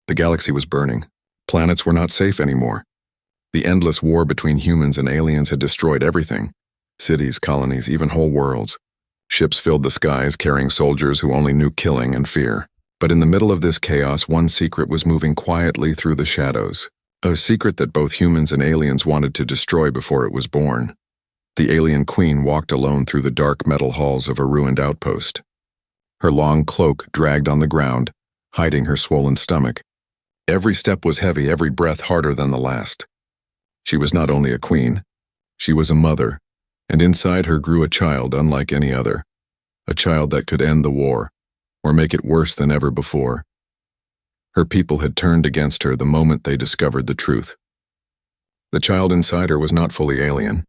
The galaxy was burning. Planets were not safe anymore. The endless war between humans and aliens had destroyed everything. Cities, colonies, even whole worlds. Ships filled the skies carrying soldiers who only knew killing and fear. But in the middle of this chaos, one secret was moving quietly through the shadows. A secret that both humans and aliens wanted to destroy before it was born. The alien queen walked alone through the dark metal halls of a ruined outpost. Her long cloak dragged on the ground, hiding her swollen stomach. Every step was heavy, every breath harder than the last. She was not only a queen, she was a mother, and inside her grew a child unlike any other. A child that could end the war, or make it worse than ever before. Her people had turned against her the moment they discovered the truth. The child inside her was not fully alien.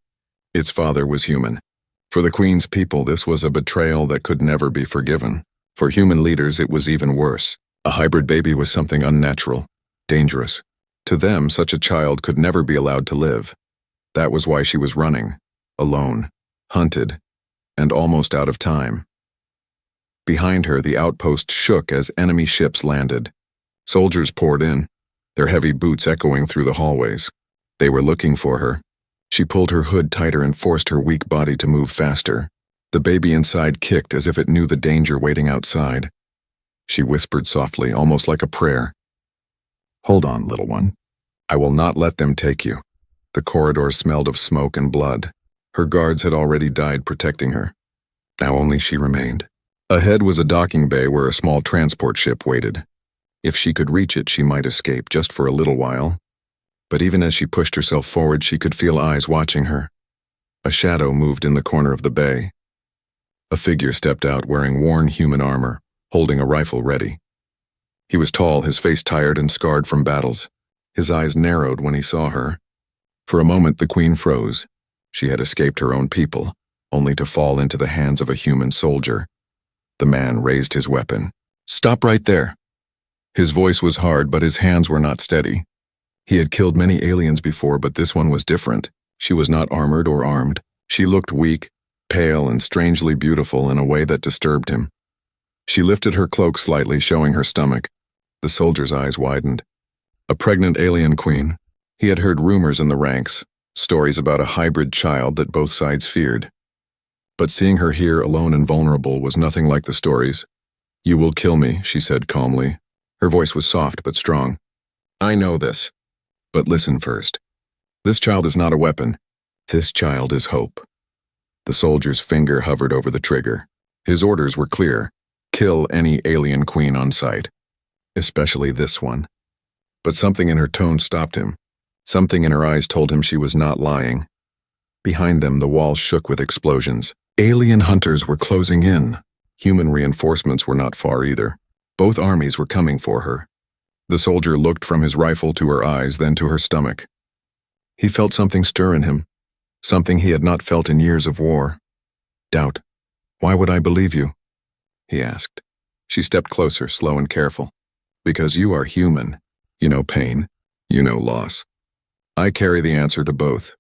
Its father was human. For the Queen's people, this was a betrayal that could never be forgiven. For human leaders, it was even worse. A hybrid baby was something unnatural, dangerous. To them, such a child could never be allowed to live. That was why she was running, alone, hunted, and almost out of time. Behind her, the outpost shook as enemy ships landed. Soldiers poured in, their heavy boots echoing through the hallways. They were looking for her. She pulled her hood tighter and forced her weak body to move faster. The baby inside kicked as if it knew the danger waiting outside. She whispered softly, almost like a prayer. "Hold on, little one. I will not let them take you." The corridor smelled of smoke and blood. Her guards had already died protecting her. Now only she remained. Ahead was a docking bay where a small transport ship waited. If she could reach it, she might escape just for a little while. But even as she pushed herself forward, she could feel eyes watching her. A shadow moved in the corner of the bay. A figure stepped out wearing worn human armor, holding a rifle ready. He was tall, his face tired and scarred from battles. His eyes narrowed when he saw her. For a moment, the Queen froze. She had escaped her own people, only to fall into the hands of a human soldier. The man raised his weapon. "Stop right there." His voice was hard, but his hands were not steady. He had killed many aliens before, but this one was different. She was not armored or armed. She looked weak, pale, and strangely beautiful in a way that disturbed him. She lifted her cloak slightly, showing her stomach. The soldier's eyes widened. A pregnant alien queen. He had heard rumors in the ranks, stories about a hybrid child that both sides feared. But seeing her here alone and vulnerable was nothing like the stories. "You will kill me," she said calmly. Her voice was soft but strong. "I know this. But listen first. This child is not a weapon. This child is hope." The soldier's finger hovered over the trigger. His orders were clear. Kill any alien queen on sight. Especially this one. But something in her tone stopped him. Something in her eyes told him she was not lying. Behind them, the walls shook with explosions. Alien hunters were closing in. Human reinforcements were not far either. Both armies were coming for her. The soldier looked from his rifle to her eyes, then to her stomach. He felt something stir in him, something he had not felt in years of war. "Doubt. Why would I believe you?" he asked. She stepped closer, slow and careful. "Because you are human. You know pain. You know loss. I carry the answer to both.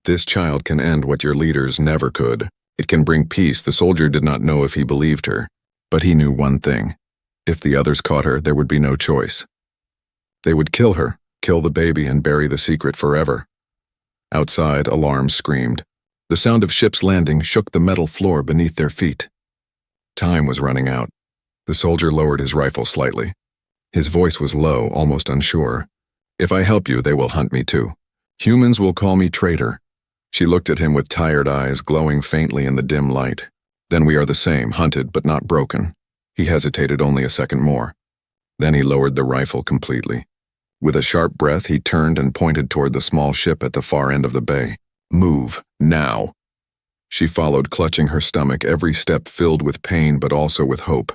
This child can end what your leaders never could. It can bring peace." The soldier did not know if he believed her, but he knew one thing. If the others caught her, there would be no choice. They would kill her, kill the baby, and bury the secret forever. Outside, alarms screamed. The sound of ships landing shook the metal floor beneath their feet. Time was running out. The soldier lowered his rifle slightly. His voice was low, almost unsure. "If I help you, they will hunt me too. Humans will call me traitor." She looked at him with tired eyes, glowing faintly in the dim light. "Then we are the same, hunted but not broken." He hesitated only a second more. Then he lowered the rifle completely. With a sharp breath, he turned and pointed toward the small ship at the far end of the bay. "Move, now." She followed, clutching her stomach, every step filled with pain but also with hope.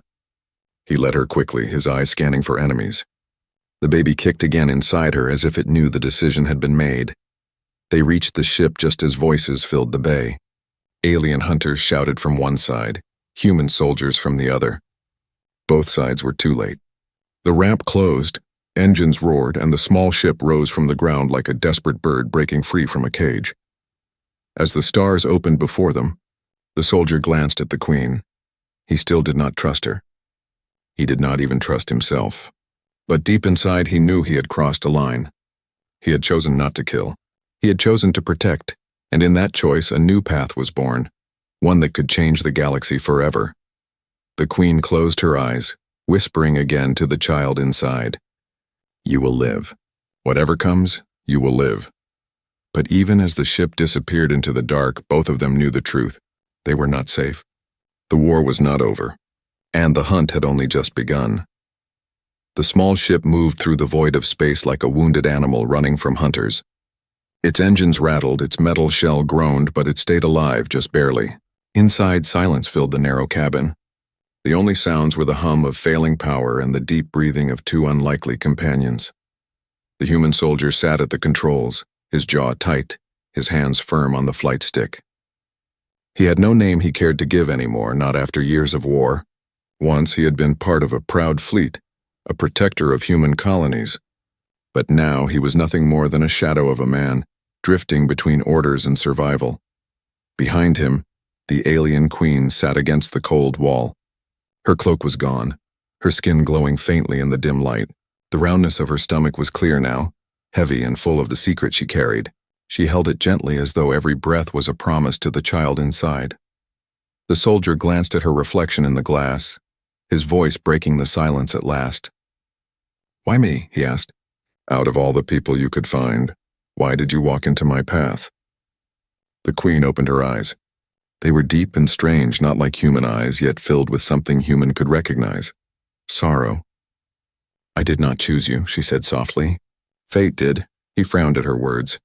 He led her quickly, his eyes scanning for enemies. The baby kicked again inside her as if it knew the decision had been made. They reached the ship just as voices filled the bay. Alien hunters shouted from one side, human soldiers from the other. Both sides were too late. The ramp closed, engines roared, and the small ship rose from the ground like a desperate bird breaking free from a cage. As the stars opened before them, the soldier glanced at the Queen. He still did not trust her. He did not even trust himself. But deep inside he knew he had crossed a line. He had chosen not to kill. He had chosen to protect, and in that choice a new path was born, one that could change the galaxy forever. The Queen closed her eyes, whispering again to the child inside, "You will live. Whatever comes, you will live." But even as the ship disappeared into the dark, both of them knew the truth. They were not safe. The war was not over, and the hunt had only just begun. The small ship moved through the void of space like a wounded animal running from hunters. Its engines rattled, its metal shell groaned, but it stayed alive just barely. Inside, silence filled the narrow cabin. The only sounds were the hum of failing power and the deep breathing of two unlikely companions. The human soldier sat at the controls, his jaw tight, his hands firm on the flight stick. He had no name he cared to give anymore, not after years of war. Once he had been part of a proud fleet, a protector of human colonies. But now he was nothing more than a shadow of a man, drifting between orders and survival. Behind him, the alien queen sat against the cold wall. Her cloak was gone, her skin glowing faintly in the dim light. The roundness of her stomach was clear now, heavy and full of the secret she carried. She held it gently as though every breath was a promise to the child inside. The soldier glanced at her reflection in the glass, his voice breaking the silence at last. "Why me?" he asked. "Out of all the people you could find, why did you walk into my path?" The Queen opened her eyes. They were deep and strange, not like human eyes, yet filled with something human could recognize. Sorrow. "I did not choose you," she said softly. "Fate did." He frowned at her words.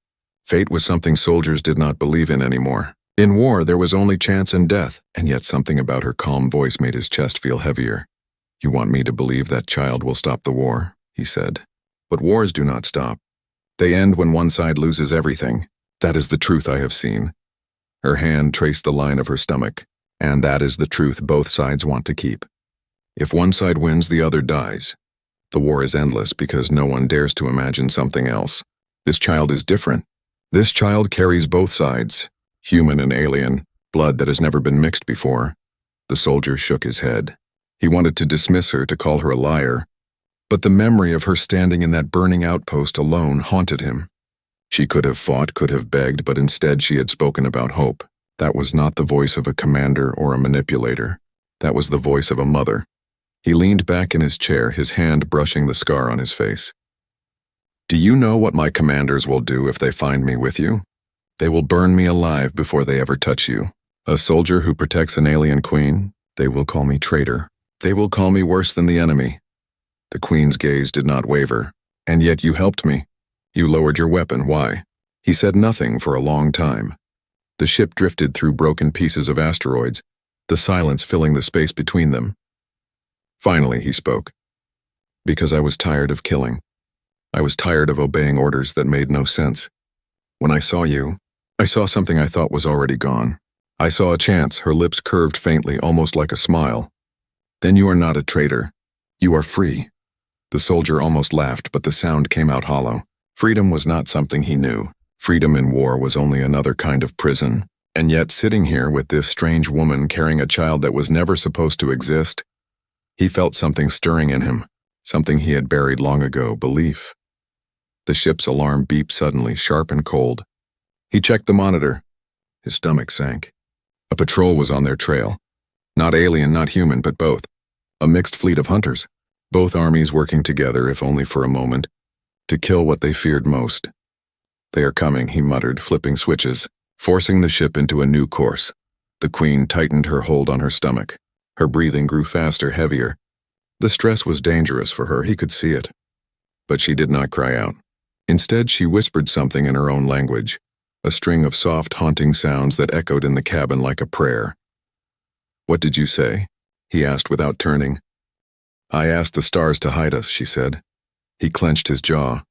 Fate was something soldiers did not believe in anymore. In war, there was only chance and death, and yet something about her calm voice made his chest feel heavier. "You want me to believe that child will stop the war," he said. "But wars do not stop. They end when one side loses everything. That is the truth I have seen." Her hand traced the line of her stomach, and that is the truth both sides want to keep. If one side wins, the other dies. The war is endless because no one dares to imagine something else. This child is different. This child carries both sides, human and alien, blood that has never been mixed before. The soldier shook his head. He wanted to dismiss her, to call her a liar, but the memory of her standing in that burning outpost alone haunted him. She could have fought, could have begged, but instead she had spoken about hope. That was not the voice of a commander or a manipulator. That was the voice of a mother. He leaned back in his chair, his hand brushing the scar on his face. "Do you know what my commanders will do if they find me with you? They will burn me alive before they ever touch you. A soldier who protects an alien queen? They will call me traitor. They will call me worse than the enemy." The Queen's gaze did not waver. "And yet you helped me. You lowered your weapon. Why?" He said nothing for a long time. The ship drifted through broken pieces of asteroids, the silence filling the space between them. Finally, he spoke. "Because I was tired of killing. I was tired of obeying orders that made no sense. When I saw you, I saw something I thought was already gone. I saw a chance." Her lips curved faintly, almost like a smile. "Then you are not a traitor. You are free." The soldier almost laughed, but the sound came out hollow. Freedom was not something he knew. Freedom in war was only another kind of prison. And yet, sitting here with this strange woman carrying a child that was never supposed to exist, he felt something stirring in him, something he had buried long ago, belief. The ship's alarm beeped suddenly, sharp and cold. He checked the monitor. His stomach sank. A patrol was on their trail. Not alien, not human, but both. A mixed fleet of hunters. Both armies working together, if only for a moment, to kill what they feared most. "They are coming," he muttered, flipping switches, forcing the ship into a new course. The Queen tightened her hold on her stomach. Her breathing grew faster, heavier. The stress was dangerous for her, he could see it. But she did not cry out. Instead, she whispered something in her own language, a string of soft, haunting sounds that echoed in the cabin like a prayer. "What did you say?" he asked without turning. "I asked the stars to hide us," she said. He clenched his jaw.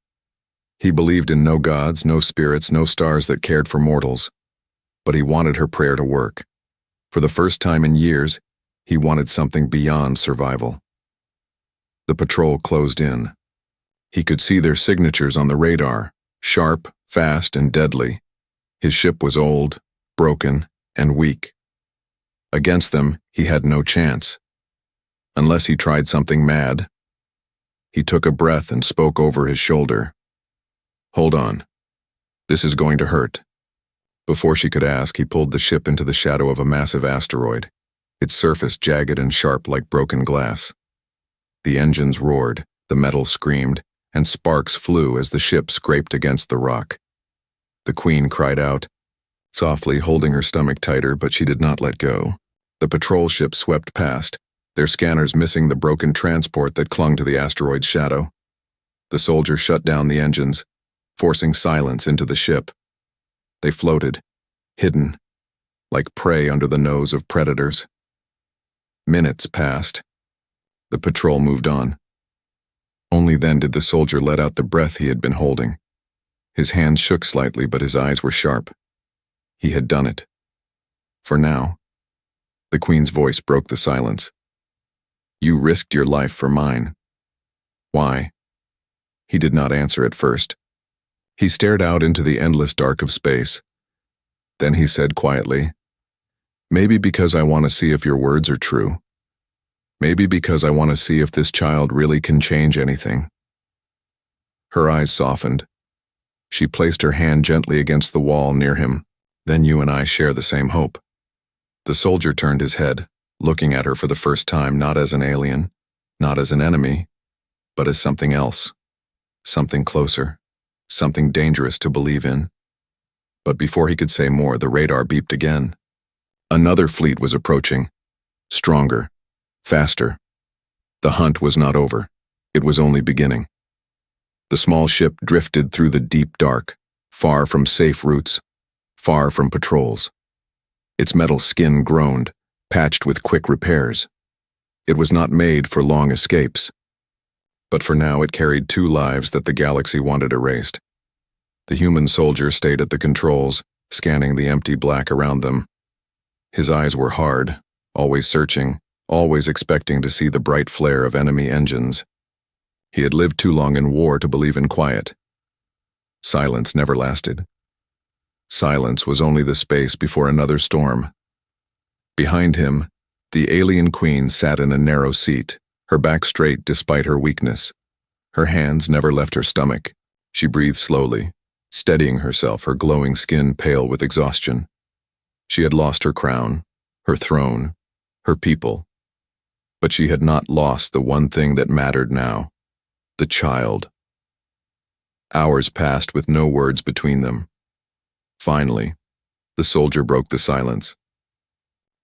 He believed in no gods, no spirits, no stars that cared for mortals. But he wanted her prayer to work. For the first time in years, he wanted something beyond survival. The patrol closed in. He could see their signatures on the radar, sharp, fast, and deadly. His ship was old, broken, and weak. Against them, he had no chance. Unless he tried something mad. He took a breath and spoke over his shoulder. "Hold on. This is going to hurt." Before she could ask, he pulled the ship into the shadow of a massive asteroid, its surface jagged and sharp like broken glass. The engines roared, the metal screamed, and sparks flew as the ship scraped against the rock. The Queen cried out, softly holding her stomach tighter, but she did not let go. The patrol ship swept past, their scanners missing the broken transport that clung to the asteroid's shadow. The soldier shut down the engines, forcing silence into the ship. They floated, hidden, like prey under the nose of predators. Minutes passed. The patrol moved on. Only then did the soldier let out the breath he had been holding. His hands shook slightly, but his eyes were sharp. He had done it. For now. The Queen's voice broke the silence. "You risked your life for mine. Why?" He did not answer at first. He stared out into the endless dark of space. Then he said quietly, "Maybe because I want to see if your words are true. Maybe because I want to see if this child really can change anything." Her eyes softened. She placed her hand gently against the wall near him. "Then you and I share the same hope." The soldier turned his head, looking at her for the first time, not as an alien, not as an enemy, but as something else, something closer, something dangerous to believe in. But before he could say more, the radar beeped again. Another fleet was approaching, stronger, faster. The hunt was not over. It was only beginning. The small ship drifted through the deep dark, far from safe routes, far from patrols. Its metal skin groaned, patched with quick repairs. It was not made for long escapes. But for now it carried 2 lives that the galaxy wanted erased. The human soldier stayed at the controls, scanning the empty black around them. His eyes were hard, always searching, always expecting to see the bright flare of enemy engines. He had lived too long in war to believe in quiet. Silence never lasted. Silence was only the space before another storm. Behind him, the alien Queen sat in a narrow seat, her back straight despite her weakness. Her hands never left her stomach. She breathed slowly, steadying herself, her glowing skin pale with exhaustion. She had lost her crown, her throne, her people. But she had not lost the one thing that mattered now: the child. Hours passed with no words between them. Finally, the soldier broke the silence.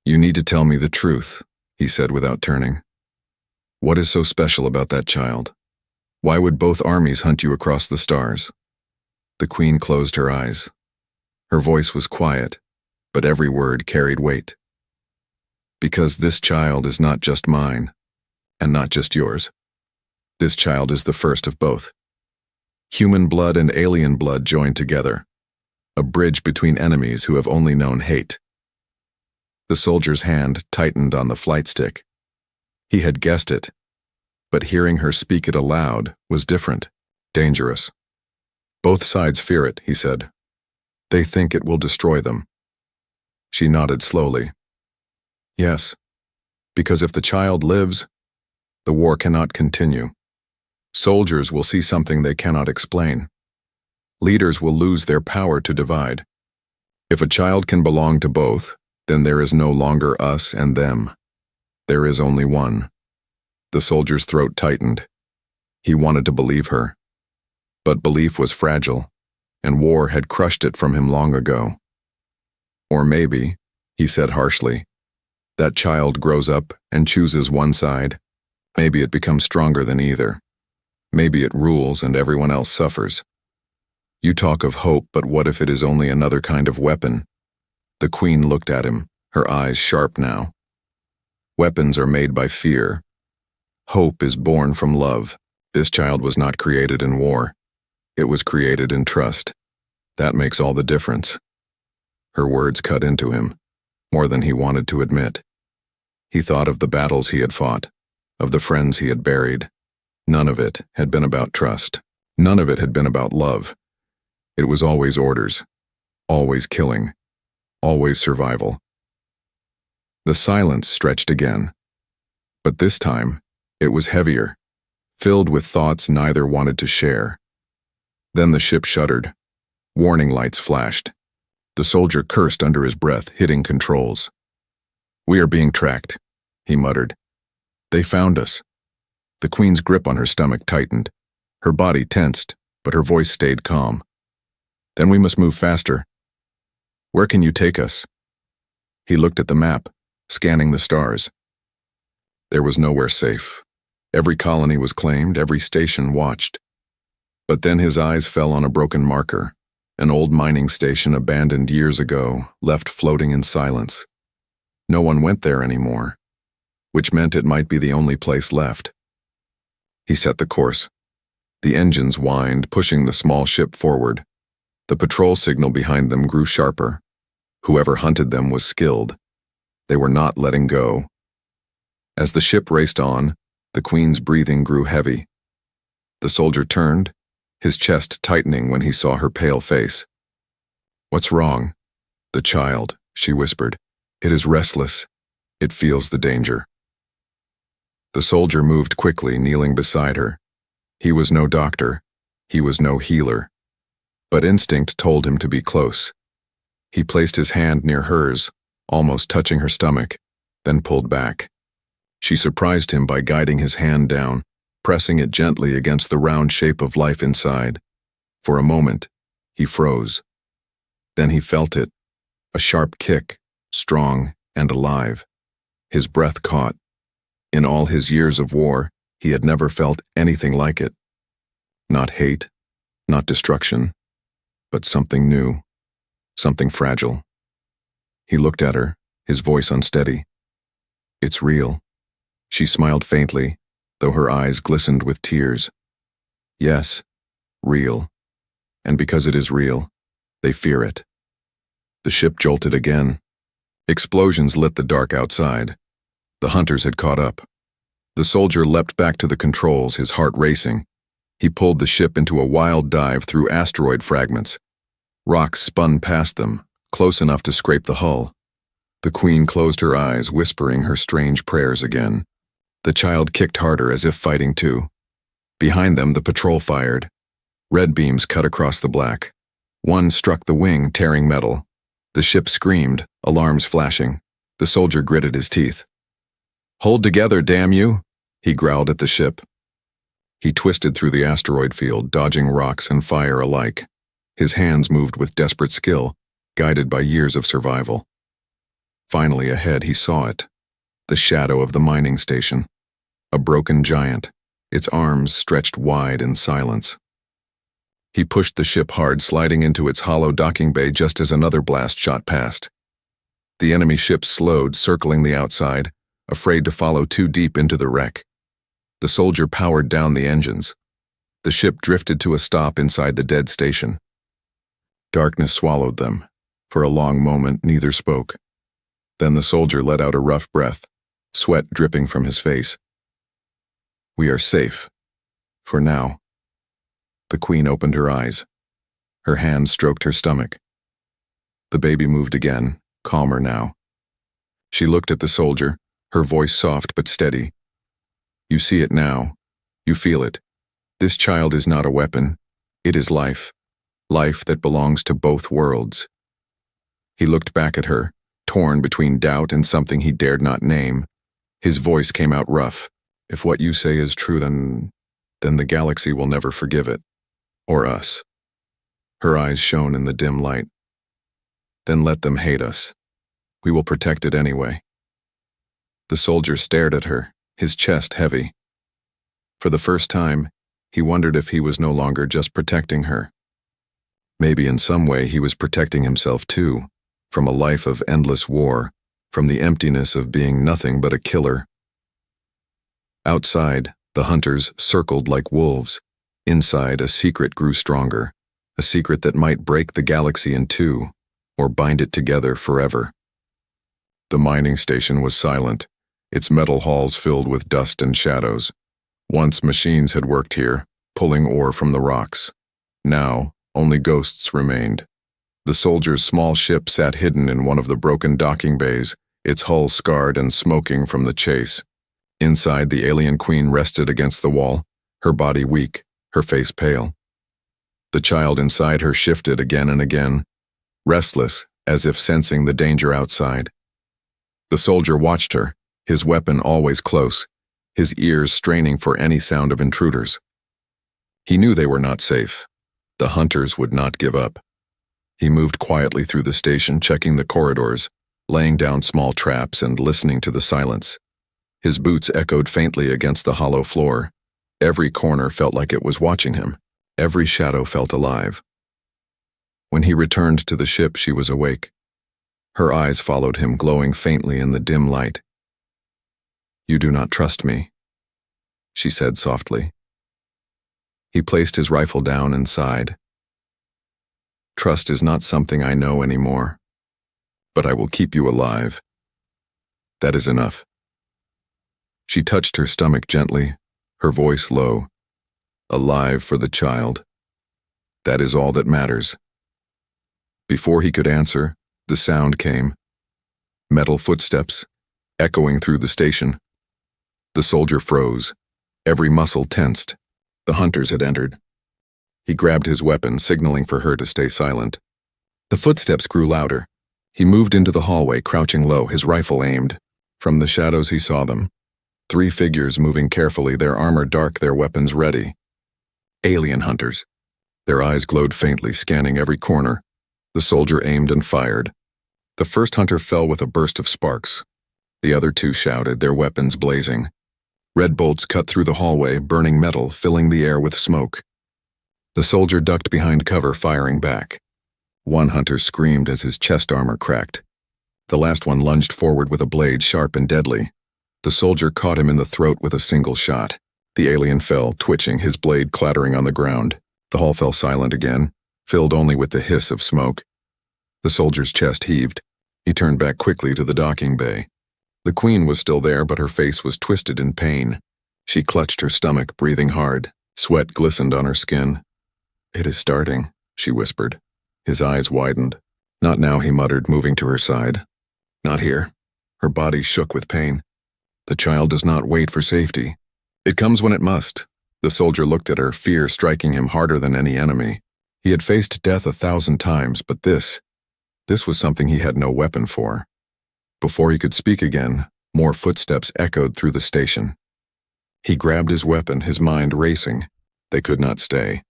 "You need to tell me the truth," he said without turning. "What is so special about that child? Why would both armies hunt you across the stars?" The Queen closed her eyes. Her voice was quiet, but every word carried weight. "Because this child is not just mine, and not just yours. This child is the first of both. Human blood and alien blood joined together. A bridge between enemies who have only known hate." The soldier's hand tightened on the flight stick. He had guessed it, but hearing her speak it aloud was different, dangerous. "Both sides fear it," he said. "They think it will destroy them." She nodded slowly. "Yes, because if the child lives, the war cannot continue. Soldiers will see something they cannot explain. Leaders will lose their power to divide. If a child can belong to both, then there is no longer us and them. There is only one." The soldier's throat tightened. He wanted to believe her. But belief was fragile, and war had crushed it from him long ago. "Or maybe," he said harshly, "that child grows up and chooses one side. Maybe it becomes stronger than either. Maybe it rules and everyone else suffers. You talk of hope, but what if it is only another kind of weapon?" The Queen looked at him, her eyes sharp now. "Weapons are made by fear. Hope is born from love. This child was not created in war. It was created in trust. That makes all the difference." Her words cut into him, more than he wanted to admit. He thought of the battles he had fought, of the friends he had buried. None of it had been about trust. None of it had been about love. It was always orders, always killing, always survival. The silence stretched again, but this time it was heavier, filled with thoughts neither wanted to share. Then the ship shuddered. Warning lights flashed. The soldier cursed under his breath, hitting controls. "We are being tracked," he muttered. "They found us." The Queen's grip on her stomach tightened. Her body tensed, but her voice stayed calm. "Then we must move faster. Where can you take us?" He looked at the map, scanning the stars. There was nowhere safe. Every colony was claimed, every station watched. But then his eyes fell on a broken marker, an old mining station abandoned years ago, left floating in silence. No one went there anymore, which meant it might be the only place left. He set the course. The engines whined, pushing the small ship forward. The patrol signal behind them grew sharper. Whoever hunted them was skilled. They were not letting go. As the ship raced on, the Queen's breathing grew heavy. The soldier turned, his chest tightening when he saw her pale face. "What's wrong?" "The child," she whispered. "It is restless. It feels the danger." The soldier moved quickly, kneeling beside her. He was no doctor. He was no healer. But instinct told him to be close. He placed his hand near hers, almost touching her stomach, then pulled back. She surprised him by guiding his hand down, pressing it gently against the round shape of life inside. For a moment, he froze. Then he felt it, a sharp kick, strong and alive. His breath caught. In all his years of war, he had never felt anything like it. Not hate, not destruction, but something new, something fragile. He looked at her, his voice unsteady. "It's real." She smiled faintly, though her eyes glistened with tears. "Yes, real. And because it is real, they fear it." The ship jolted again. Explosions lit the dark outside. The hunters had caught up. The soldier leapt back to the controls, his heart racing. He pulled the ship into a wild dive through asteroid fragments. Rocks spun past them, close enough to scrape the hull. The Queen closed her eyes, whispering her strange prayers again. The child kicked harder, as if fighting too. Behind them, the patrol fired. Red beams cut across the black. One struck the wing, tearing metal. The ship screamed, alarms flashing. The soldier gritted his teeth. "Hold together, damn you," he growled at the ship. He twisted through the asteroid field, dodging rocks and fire alike. His hands moved with desperate skill, guided by years of survival. Finally ahead he saw it, the shadow of the mining station. A broken giant, its arms stretched wide in silence. He pushed the ship hard, sliding into its hollow docking bay just as another blast shot past. The enemy ship slowed, circling the outside, afraid to follow too deep into the wreck. The soldier powered down the engines. The ship drifted to a stop inside the dead station. Darkness swallowed them. For a long moment, neither spoke. Then the soldier let out a rough breath, sweat dripping from his face. "We are safe. For now." The Queen opened her eyes. Her hand stroked her stomach. The baby moved again, calmer now. She looked at the soldier, her voice soft but steady. "You see it now. You feel it. This child is not a weapon. It is life. Life that belongs to both worlds." He looked back at her, torn between doubt and something he dared not name. His voice came out rough. "If what you say is true, then the galaxy will never forgive it. Or us." Her eyes shone in the dim light. "Then let them hate us. We will protect it anyway." The soldier stared at her, his chest heavy. For the first time, he wondered if he was no longer just protecting her. Maybe in some way he was protecting himself too, from a life of endless war, from the emptiness of being nothing but a killer. Outside, the hunters circled like wolves. Inside, a secret grew stronger, a secret that might break the galaxy in two, or bind it together forever. The mining station was silent, its metal halls filled with dust and shadows. Once machines had worked here, pulling ore from the rocks. Now, only ghosts remained. The soldier's small ship sat hidden in one of the broken docking bays, its hull scarred and smoking from the chase. Inside, the alien queen rested against the wall, her body weak, her face pale. The child inside her shifted again and again, restless, as if sensing the danger outside. The soldier watched her, his weapon always close, his ears straining for any sound of intruders. He knew they were not safe. The hunters would not give up. He moved quietly through the station, checking the corridors, laying down small traps and listening to the silence. His boots echoed faintly against the hollow floor. Every corner felt like it was watching him. Every shadow felt alive. When he returned to the ship, she was awake. Her eyes followed him, glowing faintly in the dim light. "You do not trust me," she said softly. He placed his rifle down and sighed. "Trust is not something I know anymore, but I will keep you alive. That is enough." She touched her stomach gently, her voice low. "Alive for the child. That is all that matters." Before he could answer, the sound came. Metal footsteps, echoing through the station. The soldier froze, every muscle tensed. The hunters had entered. He grabbed his weapon, signaling for her to stay silent. The footsteps grew louder. He moved into the hallway, crouching low, his rifle aimed. From the shadows he saw them. 3 figures moving carefully, their armor dark, their weapons ready. Alien hunters. Their eyes glowed faintly, scanning every corner. The soldier aimed and fired. The first hunter fell with a burst of sparks. The other 2 shouted, their weapons blazing. Red bolts cut through the hallway, burning metal, filling the air with smoke. The soldier ducked behind cover, firing back. One hunter screamed as his chest armor cracked. The last one lunged forward with a blade sharp and deadly. The soldier caught him in the throat with a single shot. The alien fell, twitching, his blade clattering on the ground. The hall fell silent again, filled only with the hiss of smoke. The soldier's chest heaved. He turned back quickly to the docking bay. The queen was still there, but her face was twisted in pain. She clutched her stomach, breathing hard. Sweat glistened on her skin. "It is starting," she whispered. His eyes widened. "Not now," he muttered, moving to her side. "Not here." Her body shook with pain. "The child does not wait for safety. It comes when it must." The soldier looked at her, fear striking him harder than any enemy. He had faced death 1,000 times, but this was something he had no weapon for. Before he could speak again, more footsteps echoed through the station. He grabbed his weapon, his mind racing. They could not stay.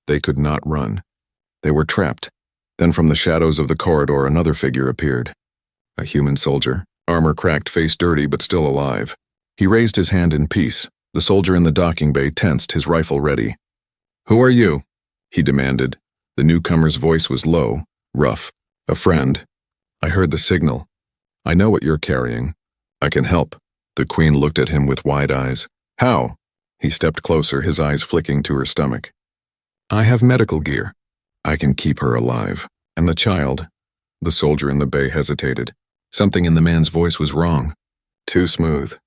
They could not run. They were trapped. Then from the shadows of the corridor, another figure appeared. A human soldier, armor cracked, face dirty, but still alive. He raised his hand in peace. The soldier in the docking bay tensed, his rifle ready. "Who are you?" he demanded. The newcomer's voice was low, rough. "A friend. I heard the signal. I know what you're carrying. I can help." The queen looked at him with wide eyes. "How?" He stepped closer, his eyes flicking to her stomach. "I have medical gear. I can keep her alive. And the child?" The soldier in the bay hesitated. Something in the man's voice was wrong. Too smooth.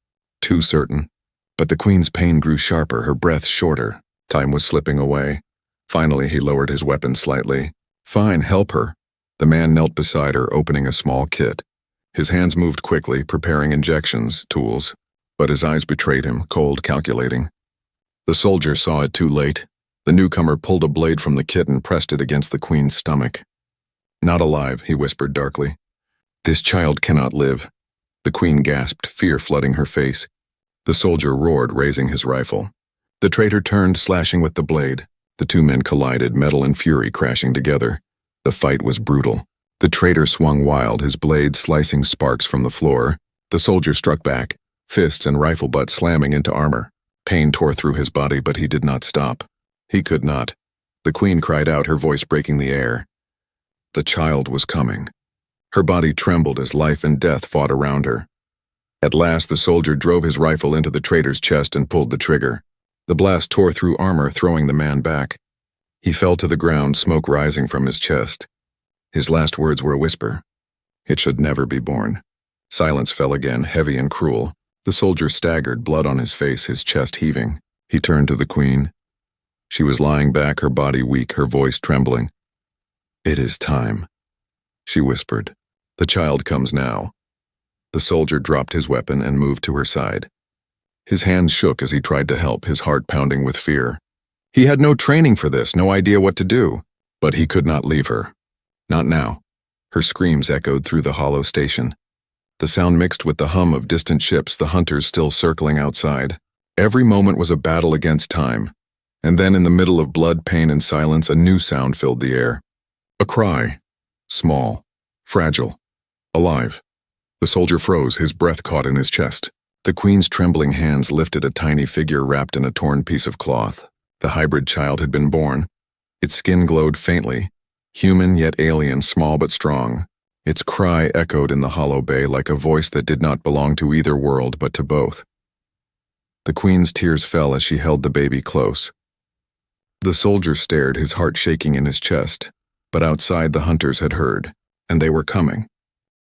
Too certain. But the queen's pain grew sharper, her breath shorter. Time was slipping away. Finally, he lowered his weapon slightly. "Fine, help her." The man knelt beside her, opening a small kit. His hands moved quickly, preparing injections, tools, but his eyes betrayed him, cold, calculating. The soldier saw it too late. The newcomer pulled a blade from the kit and pressed it against the queen's stomach. "Not alive," he whispered darkly. "This child cannot live." The queen gasped, fear flooding her face. The soldier roared, raising his rifle. The traitor turned, slashing with the blade. The 2 men collided, metal and fury crashing together. The fight was brutal. The traitor swung wild, his blade slicing sparks from the floor. The soldier struck back, fists and rifle butt slamming into armor. Pain tore through his body, but he did not stop. He could not. The queen cried out, her voice breaking the air. The child was coming. Her body trembled as life and death fought around her. At last, the soldier drove his rifle into the traitor's chest and pulled the trigger. The blast tore through armor, throwing the man back. He fell to the ground, smoke rising from his chest. His last words were a whisper. It should never be born. Silence fell again, heavy and cruel. The soldier staggered, blood on his face, his chest heaving. He turned to the queen. She was lying back, her body weak, her voice trembling. "It is time," she whispered. "The child comes now." The soldier dropped his weapon and moved to her side. His hands shook as he tried to help, his heart pounding with fear. He had no training for this, no idea what to do. But he could not leave her. Not now. Her screams echoed through the hollow station. The sound mixed with the hum of distant ships, the hunters still circling outside. Every moment was a battle against time. And then in the middle of blood, pain, and silence, a new sound filled the air. A cry. Small. Fragile. Alive. The soldier froze, his breath caught in his chest. The queen's trembling hands lifted a tiny figure wrapped in a torn piece of cloth. The hybrid child had been born. Its skin glowed faintly. Human yet alien, small but strong. Its cry echoed in the hollow bay like a voice that did not belong to either world but to both. The queen's tears fell as she held the baby close. The soldier stared, his heart shaking in his chest. But outside, the hunters had heard, and they were coming.